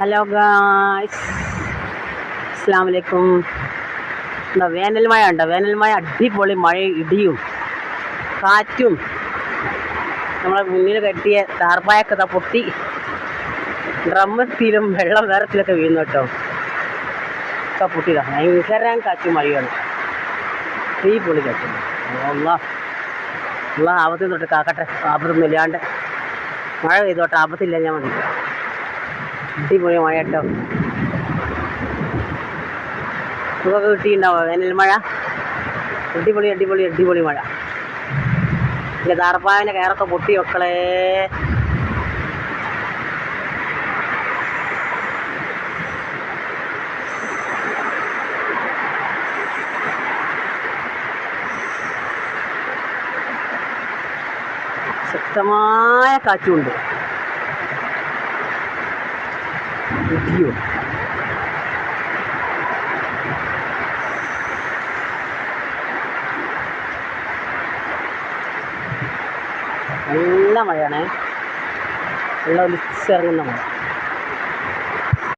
Hello guys, അസ്സലാമു അലൈക്കും. എന്താ വേനൽ മഴ ഉണ്ടോ? വേനൽ മഴ അടിപൊളി മഴ, ഇടിയും കാറ്റും. നമ്മളെ മുന്നിൽ കെട്ടിയ താർപ്പായൊക്കെ ഇതാ പൊട്ടി ഡ്രമ്മത്തിലും വെള്ളം വേറത്തിലൊക്കെ വീഴുന്നു കേട്ടോ. ഒക്കെ പൊട്ടിയതാ. ഭയങ്കര കാറ്റും മഴയാണ്. ഈ പൊളി കാറ്റും. ഉള്ള ആപത്തിൽ തൊട്ട് കാക്കട്ടെ, ആപത്തൊന്നും ഇല്ലാണ്ട് മഴ പെയ്തോട്ടെ, ആപത്തില്ല ഞാൻ മതി. അടിപൊളി മഴ കേട്ടോ. സുഖമൊക്കെ കിട്ടിയിട്ടുണ്ടാവോ വേനൽ മഴ? അടിപൊളി അടിപൊളി അടിപൊളി മഴ. എൻ്റെ താർപ്പായൻ്റെ കയറൊക്കെ പൊട്ടി മക്കളെ. ശക്തമായ കാറ്റുമുണ്ട്, ഇടിയും. നല്ല മഴയാണേ, വെള്ളം ഒലിച്ചിറങ്ങുന്ന മഴ.